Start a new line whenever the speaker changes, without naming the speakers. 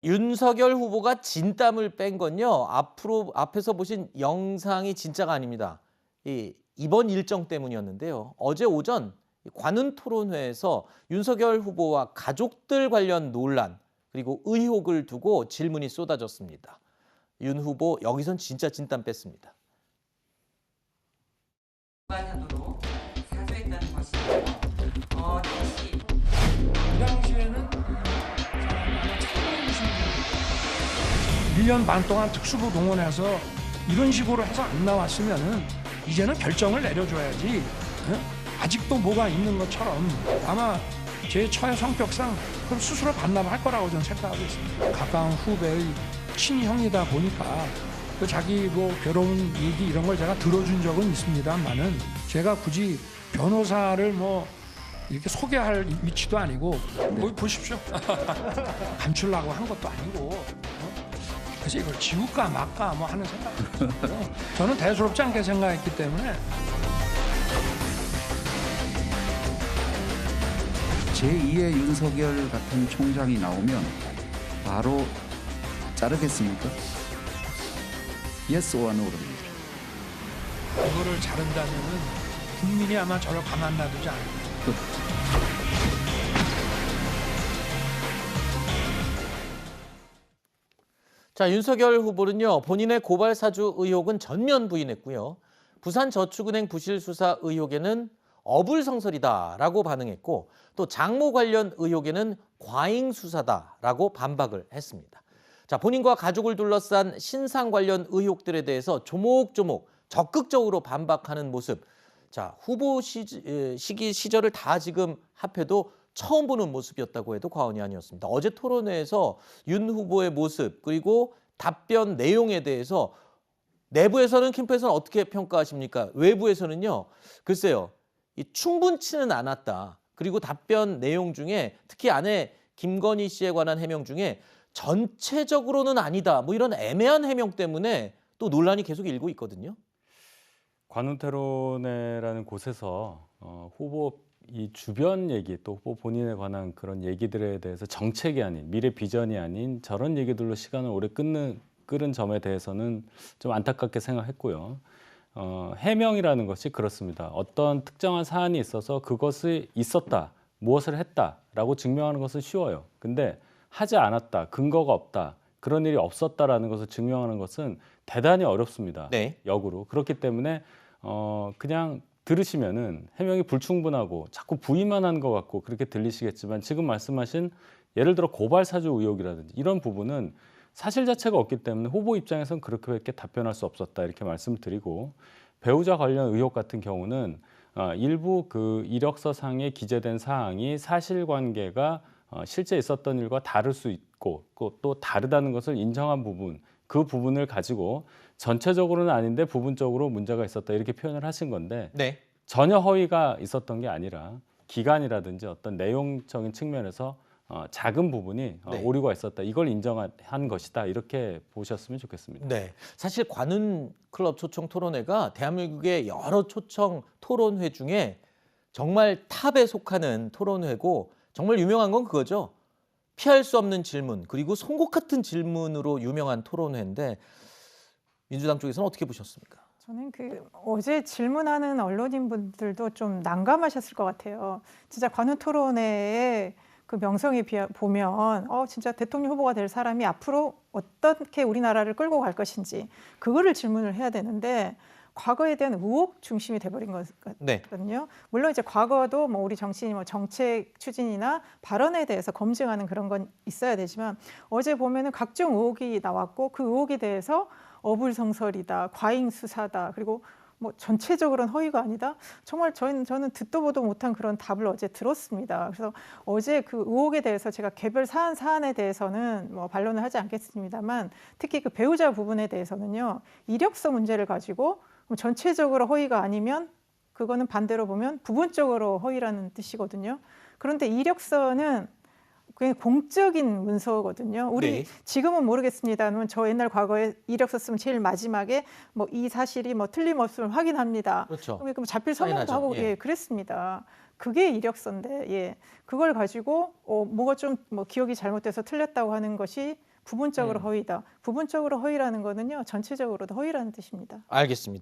윤석열 후보가 진땀을 뺀 건요. 앞에서 보신 영상이 진짜가 아닙니다. 이번 일정 때문이었는데요. 어제 오전 관훈 토론회에서 윤석열 후보와 가족들 관련 논란 그리고 의혹을 두고 질문이 쏟아졌습니다. 윤 후보 여기선 진짜 진땀 뺐습니다.
반환으로 사죄했다는 것인데요. 당시
그 당시에는 1년 반 동안 특수부 동원해서 이런 식으로 해서 안 나왔으면은 이제는 결정을 내려줘야지. 아직도 뭐가 있는 것처럼 아마 제 처의 성격상 그럼 스스로 반납할 거라고 저는 생각하고 있습니다. 가까운 후배의 친형이다 보니까 그 자기 뭐 괴로운 얘기 이런 걸 제가 들어준 적은 있습니다만은 제가 굳이 변호사를 뭐 이렇게 소개할 위치도 아니고 여기 보십시오. 감추려고 한 것도 아니고 그래서 이걸 지울까 말까 뭐 하는 생각이에요. 저는 대수롭지 않게 생각했기 때문에
제2의 윤석열 같은 총장이 나오면 바로 자르겠습니까? Yes or no입니다.
이거를 자른다면은 국민이 아마 저를 가만 놔두지 않을까.
자, 윤석열 후보는요. 본인의 고발 사주 의혹은 전면 부인했고요. 부산저축은행 부실 수사 의혹에는 어불성설이다라고 반응했고 또 장모 관련 의혹에는 과잉 수사다라고 반박을 했습니다. 자, 본인과 가족을 둘러싼 신상 관련 의혹들에 대해서 조목조목 적극적으로 반박하는 모습. 자, 후보 시절을 다 지금 합해도 처음 보는 모습이었다고 해도 과언이 아니었습니다. 어제 토론회에서 윤 후보의 모습 그리고 답변 내용에 대해서 내부에서는 캠프에서는 어떻게 평가하십니까? 외부에서는요. 글쎄요. 충분치는 않았다. 그리고 답변 내용 중에 특히 아내 김건희 씨에 관한 해명 중에 전체적으로는 아니다. 뭐 이런 애매한 해명 때문에 또 논란이 계속 일고 있거든요.
관훈 토론회라는 곳에서 후보 이 주변 얘기 또 후보 본인에 관한 그런 얘기들에 대해서 정책이 아닌 미래 비전이 아닌 저런 얘기들로 시간을 오래 끌은 점에 대해서는 좀 안타깝게 생각했고요. 해명이라는 것이 그렇습니다. 어떤 특정한 사안이 있어서 그것이 있었다, 무엇을 했다라고 증명하는 것은 쉬워요. 근데 하지 않았다, 근거가 없다, 그런 일이 없었다라는 것을 증명하는 것은 대단히 어렵습니다.
네.
역으로. 그렇기 때문에 그냥 들으시면은 해명이 불충분하고 자꾸 부인만 하는 것 같고 그렇게 들리시겠지만 지금 말씀하신 예를 들어 고발 사주 의혹이라든지 이런 부분은 사실 자체가 없기 때문에 후보 입장에서는 그렇게밖에 답변할 수 없었다 이렇게 말씀을 드리고 배우자 관련 의혹 같은 경우는 일부 그 이력서상에 기재된 사항이 사실관계가 실제 있었던 일과 다를 수 있고 또 다르다는 것을 인정한 부분 그 부분을 가지고 전체적으로는 아닌데 부분적으로 문제가 있었다 이렇게 표현을 하신 건데
네.
전혀 허위가 있었던 게 아니라 기간이라든지 어떤 내용적인 측면에서 작은 부분이
네.
오류가 있었다. 이걸 인정한 것이다. 이렇게 보셨으면 좋겠습니다.
네. 사실 관훈 클럽 초청 토론회가 대한민국의 여러 초청 토론회 중에 정말 탑에 속하는 토론회고 정말 유명한 건 그거죠. 피할 수 없는 질문 그리고 송곳 같은 질문으로 유명한 토론회인데 민주당 쪽에서는 어떻게 보셨습니까?
저는 어제 질문하는 언론인분들도 좀 난감하셨을 것 같아요. 진짜 관훈 토론회에 그 명성에 보면 진짜 대통령 후보가 될 사람이 앞으로 어떻게 우리나라를 끌고 갈 것인지 그거를 질문을 해야 되는데 과거에 대한 의혹 중심이 돼버린 거거든요. 물론 이제 과거도 뭐 우리 정치인이 뭐 정책 추진이나 발언에 대해서 검증하는 그런 건 있어야 되지만 어제 보면은 각종 의혹이 나왔고 그 의혹에 대해서 어불성설이다, 과잉 수사다, 그리고 뭐 전체적으로는 허위가 아니다. 정말 저는 듣도 보도 못한 그런 답을 어제 들었습니다. 그래서 어제 그 의혹에 대해서 제가 개별 사안에 대해서는 뭐 반론을 하지 않겠습니다만 특히 그 배우자 부분에 대해서는요 이력서 문제를 가지고 전체적으로 허위가 아니면 그거는 반대로 보면 부분적으로 허위라는 뜻이거든요. 그런데 이력서는 그냥 공적인 문서거든요. 우리
네.
지금은 모르겠습니다만 저 옛날 과거에 이력서 쓰면 제일 마지막에 뭐 이 사실이 뭐 틀림없음을 확인합니다.
그렇죠.
그럼 자필 서명도
사인하죠.
하고
예.
그랬습니다. 그게 이력서인데 그걸 가지고 뭐가 좀 뭐 기억이 잘못돼서 틀렸다고 하는 것이 부분적으로 허위다. 부분적으로 허위라는 거는요, 전체적으로도 허위라는 뜻입니다.
알겠습니다.